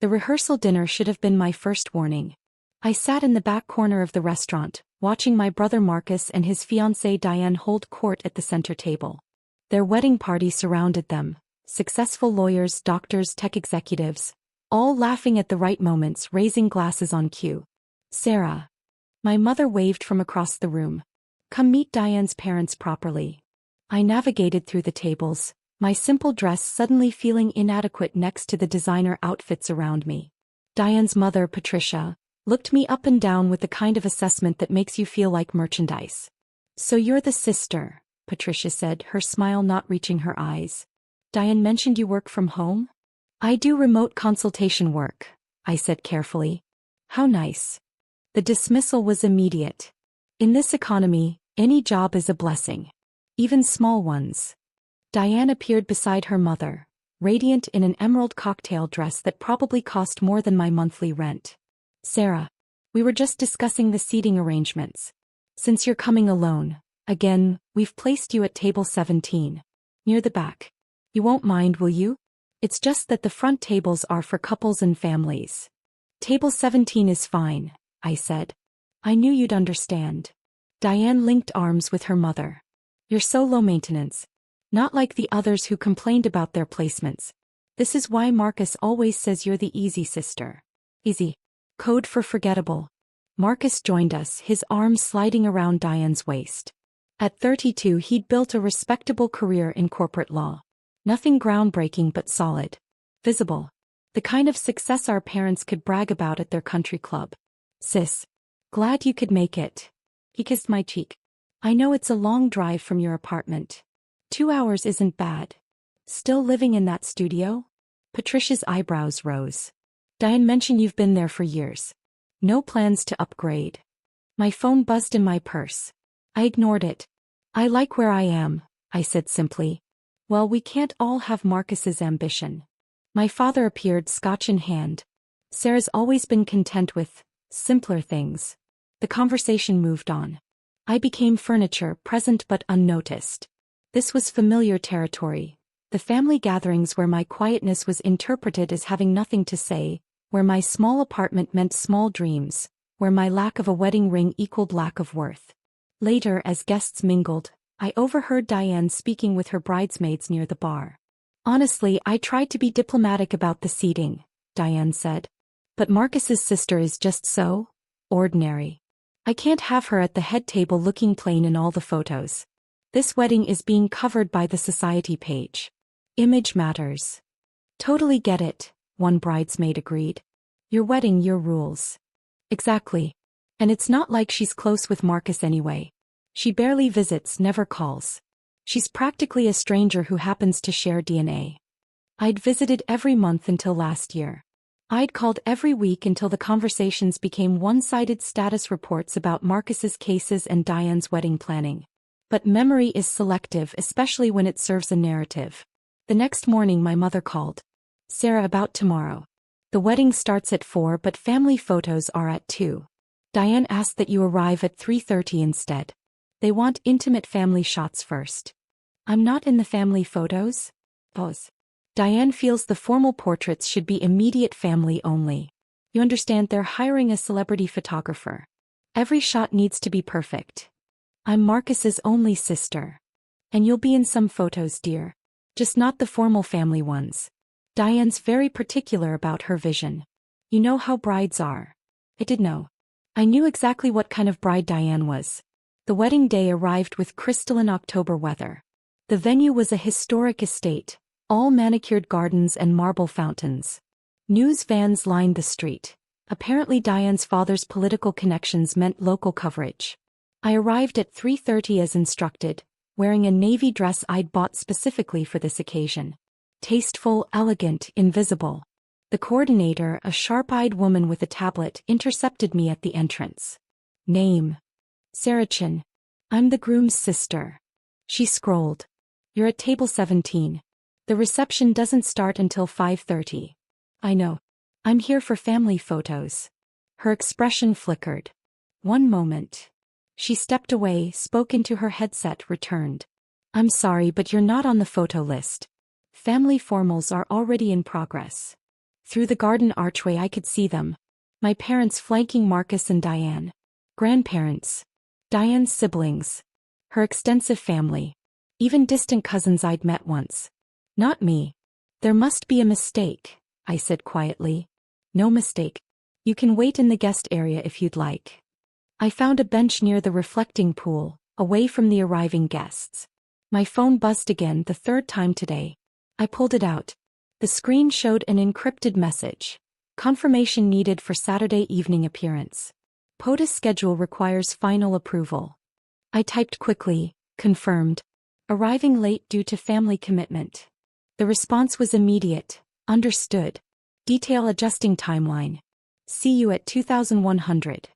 The rehearsal dinner should have been my first warning. I sat in the back corner of the restaurant, watching my brother Marcus and his fiancée Diane hold court at the center table. Their wedding party surrounded them, successful lawyers, doctors, tech executives, all laughing at the right moments, raising glasses on cue. Sarah. My mother waved from across the room. Come meet Diane's parents properly. I navigated through the tables, my simple dress suddenly feeling inadequate next to the designer outfits around me. Diane's mother, Patricia, looked me up and down with the kind of assessment that makes you feel like merchandise. So you're the sister, Patricia said, her smile not reaching her eyes. Diane mentioned you work from home? I do remote consultation work, I said carefully. How nice. The dismissal was immediate. In this economy, any job is a blessing. Even small ones. Diane appeared beside her mother, radiant in an emerald cocktail dress that probably cost more than my monthly rent. Sarah. We were just discussing the seating arrangements. Since you're coming alone, again, we've placed you at table 17. Near the back. You won't mind, will you? It's just that the front tables are for couples and families. Table 17 is fine, I said. I knew you'd understand. Diane linked arms with her mother. You're so low maintenance. Not like the others who complained about their placements. This is why Marcus always says you're the easy sister. Easy. Code for forgettable. Marcus joined us, his arms sliding around Diane's waist. At 32 he'd built a respectable career in corporate law. Nothing groundbreaking but solid. Visible. The kind of success our parents could brag about at their country club. Sis. Glad you could make it. He kissed my cheek. I know it's a long drive from your apartment. 2 hours isn't bad. Still living in that studio? Patricia's eyebrows rose. Diane mentioned you've been there for years. No plans to upgrade. My phone buzzed in my purse. I ignored it. I like where I am, I said simply. Well, we can't all have Marcus's ambition. My father appeared, scotch in hand. Sarah's always been content with simpler things. The conversation moved on. I became furniture, present but unnoticed. This was familiar territory. The family gatherings where my quietness was interpreted as having nothing to say, where my small apartment meant small dreams, where my lack of a wedding ring equaled lack of worth. Later, as guests mingled, I overheard Diane speaking with her bridesmaids near the bar. Honestly, I tried to be diplomatic about the seating, Diane said. But Marcus's sister is just so ordinary. I can't have her at the head table looking plain in all the photos. This wedding is being covered by the society page. Image matters. Totally get it, one bridesmaid agreed. Your wedding, your rules. Exactly. And it's not like she's close with Marcus anyway. She barely visits, never calls. She's practically a stranger who happens to share DNA. I'd visited every month until last year. I'd called every week until the conversations became one-sided status reports about Marcus's cases and Diane's wedding planning. But memory is selective, especially when it serves a narrative. The next morning my mother called. Sarah, about tomorrow. The wedding starts at 4 but family photos are at 2. Diane asked that you arrive at 3:30 instead. They want intimate family shots first. I'm not in the family photos? Pause. Diane feels the formal portraits should be immediate family only. You understand, they're hiring a celebrity photographer. Every shot needs to be perfect. I'm Marcus's only sister. And you'll be in some photos, dear. Just not the formal family ones. Diane's very particular about her vision. You know how brides are. I did know. I knew exactly what kind of bride Diane was. The wedding day arrived with crystalline October weather. The venue was a historic estate, all manicured gardens and marble fountains. News vans lined the street. Apparently Diane's father's political connections meant local coverage. I arrived at 3:30 as instructed, wearing a navy dress I'd bought specifically for this occasion. Tasteful, elegant, invisible. The coordinator, a sharp-eyed woman with a tablet, intercepted me at the entrance. Name. Sarah Chin. I'm the groom's sister. She scrolled. You're at table 17. The reception doesn't start until 5:30. I know. I'm here for family photos. Her expression flickered. One moment. She stepped away, spoke into her headset, returned. I'm sorry, but you're not on the photo list. Family formals are already in progress. Through the garden archway I could see them. My parents flanking Marcus and Diane. Grandparents. Diane's siblings. Her extensive family. Even distant cousins I'd met once. Not me. There must be a mistake, I said quietly. No mistake. You can wait in the guest area if you'd like. I found a bench near the reflecting pool, away from the arriving guests. My phone buzzed again the third time today. I pulled it out. The screen showed an encrypted message. Confirmation needed for Saturday evening appearance. POTUS schedule requires final approval. I typed quickly, confirmed. Arriving late due to family commitment. The response was immediate. Understood. Detail adjusting timeline. See you at 2100.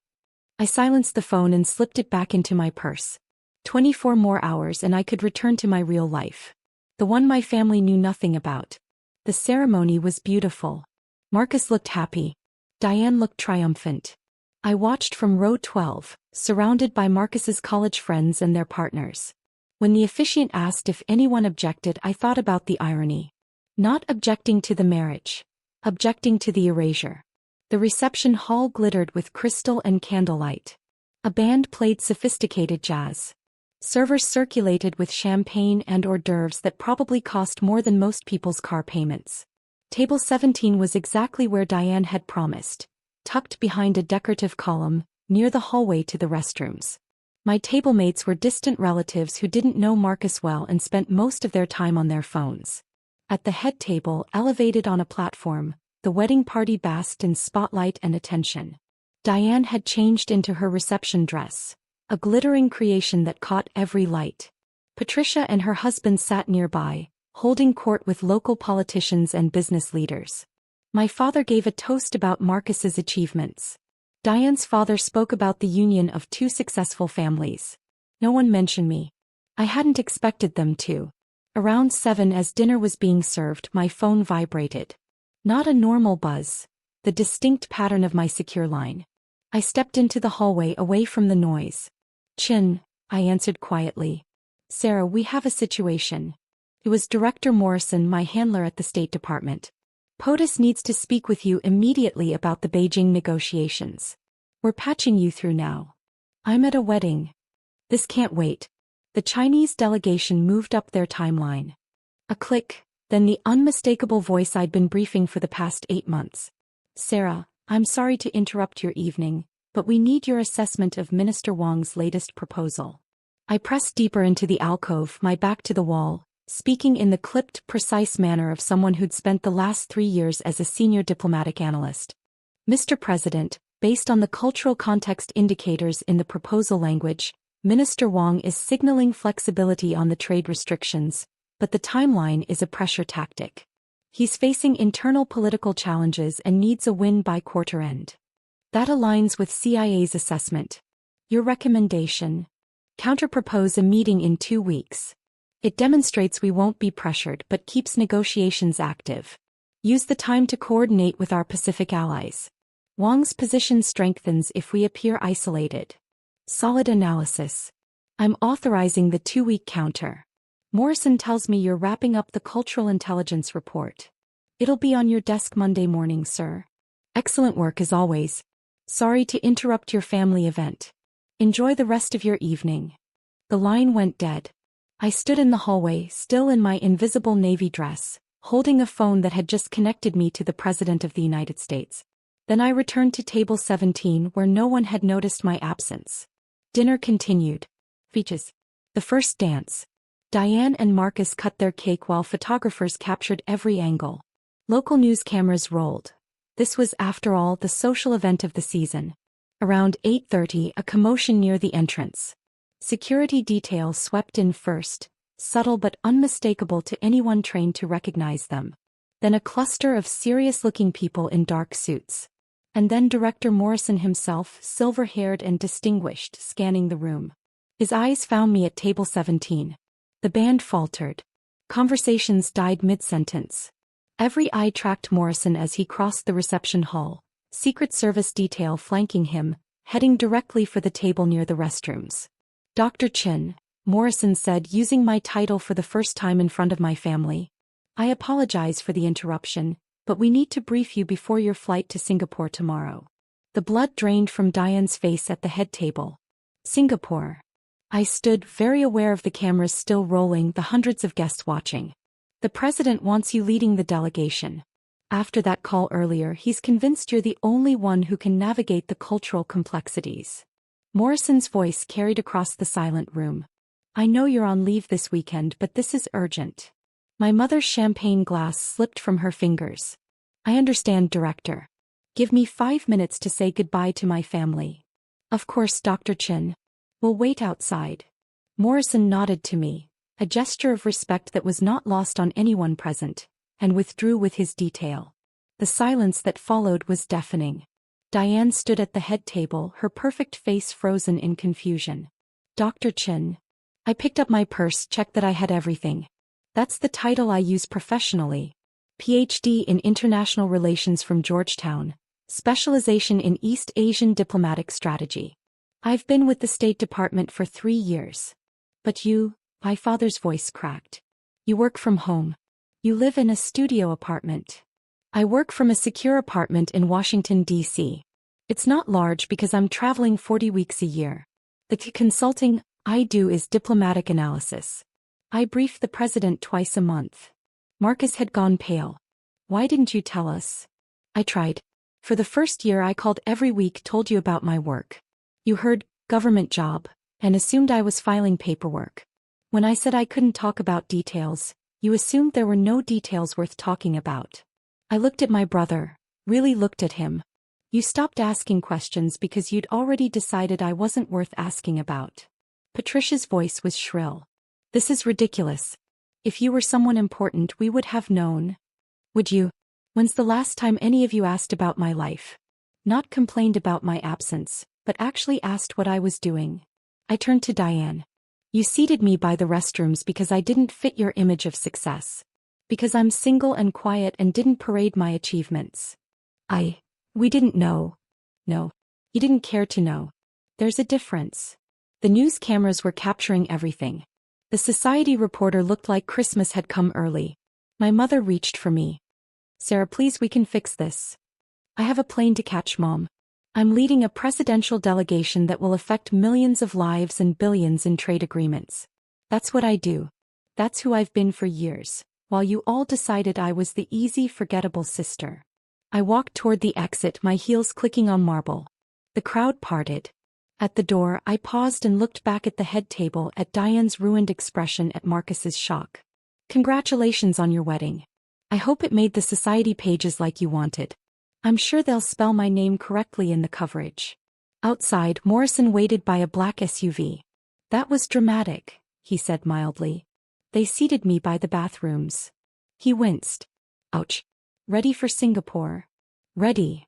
I silenced the phone and slipped it back into my purse. 24 more hours and I could return to my real life. The one my family knew nothing about. The ceremony was beautiful. Marcus looked happy. Diane looked triumphant. I watched from row 12, surrounded by Marcus's college friends and their partners. When the officiant asked if anyone objected, I thought about the irony. Not objecting to the marriage. Objecting to the erasure. The reception hall glittered with crystal and candlelight. A band played sophisticated jazz. Servers circulated with champagne and hors d'oeuvres that probably cost more than most people's car payments. Table 17 was exactly where Diane had promised, tucked behind a decorative column, near the hallway to the restrooms. My table mates were distant relatives who didn't know Marcus well and spent most of their time on their phones. At the head table, elevated on a platform, the wedding party basked in spotlight and attention. Diane had changed into her reception dress, a glittering creation that caught every light. Patricia and her husband sat nearby, holding court with local politicians and business leaders. My father gave a toast about Marcus's achievements. Diane's father spoke about the union of two successful families. No one mentioned me. I hadn't expected them to. Around 7 as dinner was being served, my phone vibrated. Not a normal buzz. The distinct pattern of my secure line. I stepped into the hallway away from the noise. Chin, I answered quietly. Sarah, we have a situation. It was Director Morrison, my handler at the State Department. POTUS needs to speak with you immediately about the Beijing negotiations. We're patching you through now. I'm at a wedding. This can't wait. The Chinese delegation moved up their timeline. A click, then the unmistakable voice I'd been briefing for the past 8 months. Sarah, I'm sorry to interrupt your evening, but we need your assessment of Minister Wang's latest proposal. I pressed deeper into the alcove, my back to the wall, speaking in the clipped, precise manner of someone who'd spent the last 3 years as a senior diplomatic analyst. Mr. President, based on the cultural context indicators in the proposal language, Minister Wang is signaling flexibility on the trade restrictions, but the timeline is a pressure tactic. He's facing internal political challenges and needs a win by quarter end. That aligns with CIA's assessment. Your recommendation? Counterpropose a meeting in 2 weeks. It demonstrates we won't be pressured but keeps negotiations active. Use the time to coordinate with our Pacific allies. Wang's position strengthens if we appear isolated. Solid analysis. I'm authorizing the 2-week counter. Morrison tells me you're wrapping up the cultural intelligence report. It'll be on your desk Monday morning, sir. Excellent work as always. Sorry to interrupt your family event. Enjoy the rest of your evening. The line went dead. I stood in the hallway, still in my invisible navy dress, holding a phone that had just connected me to the President of the United States. Then I returned to table 17 where no one had noticed my absence. Dinner continued. Features. The first dance. Diane and Marcus cut their cake while photographers captured every angle. Local news cameras rolled. This was, after all, the social event of the season. Around 8:30, a commotion near the entrance. Security details swept in first, subtle but unmistakable to anyone trained to recognize them. Then a cluster of serious-looking people in dark suits. And then Director Morrison himself, silver-haired and distinguished, scanning the room. His eyes found me at table 17. The band faltered. Conversations died mid-sentence. Every eye tracked Morrison as he crossed the reception hall, Secret Service detail flanking him, heading directly for the table near the restrooms. Dr. Chin, Morrison said, using my title for the first time in front of my family. I apologize for the interruption. but we need to brief you before your flight to Singapore tomorrow. The blood drained from Diane's face at the head table. Singapore. I stood, very aware of the cameras still rolling, the hundreds of guests watching. The president wants you leading the delegation. After that call earlier, he's convinced you're the only one who can navigate the cultural complexities. Morrison's voice carried across the silent room. I know you're on leave this weekend, but this is urgent. My mother's champagne glass slipped from her fingers. I understand, Director. Give me 5 minutes to say goodbye to my family. Of course, Dr. Chin. We'll wait outside. Morrison nodded to me, a gesture of respect that was not lost on anyone present, and withdrew with his detail. The silence that followed was deafening. Diane stood at the head table, her perfect face frozen in confusion. Dr. Chin. I picked up my purse, checked that I had everything. That's the title I use professionally. PhD in International Relations from Georgetown, specialization in East Asian diplomatic strategy. I've been with the State Department for 3 years. But you, my father's voice cracked. You work from home. You live in a studio apartment. I work from a secure apartment in Washington, D.C. It's not large because I'm traveling 40 weeks a year. The consulting I do is diplomatic analysis. I brief the president twice a month. Marcus had gone pale. Why didn't you tell us? I tried. For the first year I called every week, told you about my work. You heard, government job, and assumed I was filing paperwork. When I said I couldn't talk about details, you assumed there were no details worth talking about. I looked at my brother, really looked at him. You stopped asking questions because you'd already decided I wasn't worth asking about. Patricia's voice was shrill. This is ridiculous. If you were someone important, we would have known. Would you? When's the last time any of you asked about my life? Not complained about my absence, but actually asked what I was doing. I turned to Diane. You seated me by the restrooms because I didn't fit your image of success. Because I'm single and quiet and didn't parade my achievements. We didn't know. No. You didn't care to know. There's a difference. The news cameras were capturing everything. The society reporter looked like Christmas had come early. My mother reached for me. Sarah, please, we can fix this. I have a plane to catch, Mom. I'm leading a presidential delegation that will affect millions of lives and billions in trade agreements. That's what I do. That's who I've been for years, while you all decided I was the easy, forgettable sister. I walked toward the exit, my heels clicking on marble. The crowd parted. At the door, I paused and looked back at the head table, at Diane's ruined expression, at Marcus's shock. Congratulations on your wedding. I hope it made the society pages like you wanted. I'm sure they'll spell my name correctly in the coverage. Outside, Morrison waited by a black SUV. That was dramatic, he said mildly. They seated me by the bathrooms. He winced. Ouch. Ready for Singapore? Ready.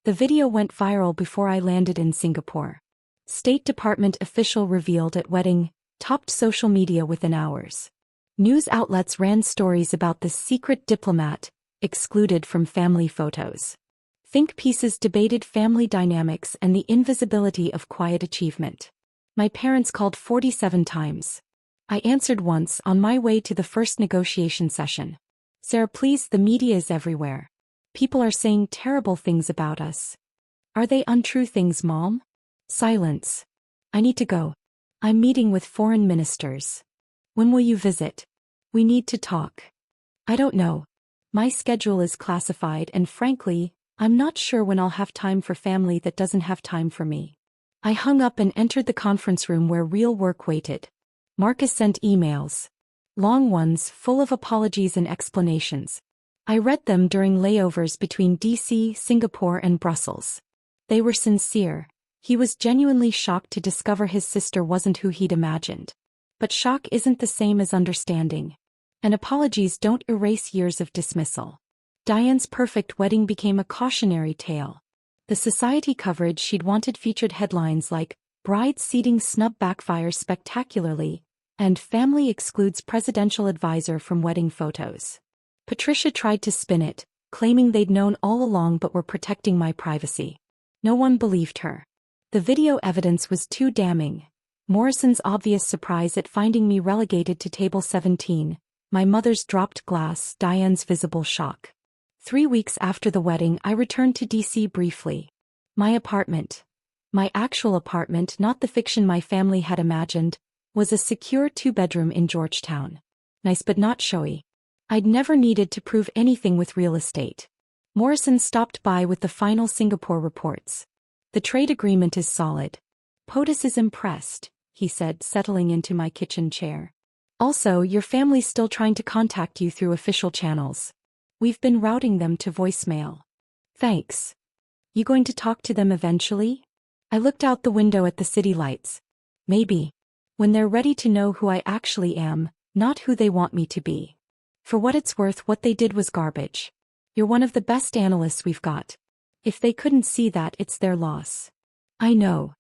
The video went viral before I landed in Singapore. State Department official revealed at wedding, topped social media within hours. News outlets ran stories about this secret diplomat, excluded from family photos. Think pieces debated family dynamics and the invisibility of quiet achievement. My parents called 47 times. I answered once on my way to the first negotiation session. Sarah, please, the media is everywhere. People are saying terrible things about us. Are they untrue things, Mom? Silence. I need to go. I'm meeting with foreign ministers. When will you visit? We need to talk. I don't know. My schedule is classified and frankly, I'm not sure when I'll have time for family that doesn't have time for me. I hung up and entered the conference room where real work waited. Marcus sent emails. Long ones full of apologies and explanations. I read them during layovers between DC, Singapore, and Brussels. They were sincere. He was genuinely shocked to discover his sister wasn't who he'd imagined. But shock isn't the same as understanding. And apologies don't erase years of dismissal. Diane's perfect wedding became a cautionary tale. The society coverage she'd wanted featured headlines like, "Bride seating snub backfires spectacularly," and "Family excludes presidential advisor from wedding photos." Patricia tried to spin it, claiming they'd known all along but were protecting my privacy. No one believed her. The video evidence was too damning. Morrison's obvious surprise at finding me relegated to table 17, my mother's dropped glass, Diane's visible shock. 3 weeks after the wedding, I returned to DC briefly. My apartment, my actual apartment, not the fiction my family had imagined, was a secure 2-bedroom in Georgetown. Nice but not showy. I'd never needed to prove anything with real estate. Morrison stopped by with the final Singapore reports. The trade agreement is solid. POTUS is impressed, he said, settling into my kitchen chair. Also, your family's still trying to contact you through official channels. We've been routing them to voicemail. Thanks. You going to talk to them eventually? I looked out the window at the city lights. Maybe. When they're ready to know who I actually am, not who they want me to be. For what it's worth, what they did was garbage. You're one of the best analysts we've got. If they couldn't see that, it's their loss. I know.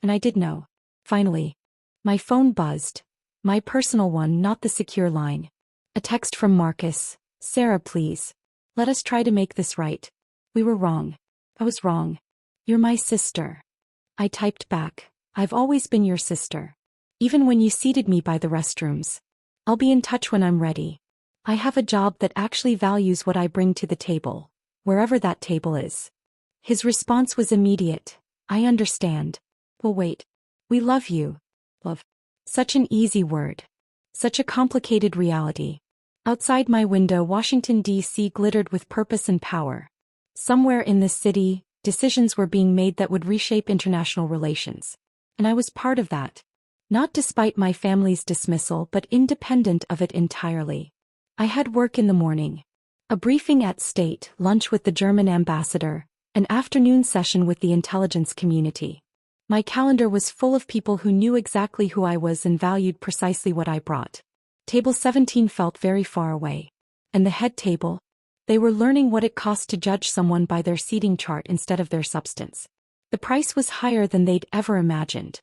And I did know. Finally. My phone buzzed. My personal one, not the secure line. A text from Marcus. Sarah, please. Let us try to make this right. We were wrong. I was wrong. You're my sister. I typed back. I've always been your sister. Even when you seated me by the restrooms. I'll be in touch when I'm ready. I have a job that actually values what I bring to the table, wherever that table is. His response was immediate. I understand. Well, wait. We love you. Love. Such an easy word. Such a complicated reality. Outside my window, Washington, D.C. glittered with purpose and power. Somewhere in this city, decisions were being made that would reshape international relations. And I was part of that. Not despite my family's dismissal, but independent of it entirely. I had work in the morning. A briefing at State, lunch with the German ambassador, an afternoon session with the intelligence community. My calendar was full of people who knew exactly who I was and valued precisely what I brought. Table 17 felt very far away. And the head table? They were learning what it cost to judge someone by their seating chart instead of their substance. The price was higher than they'd ever imagined.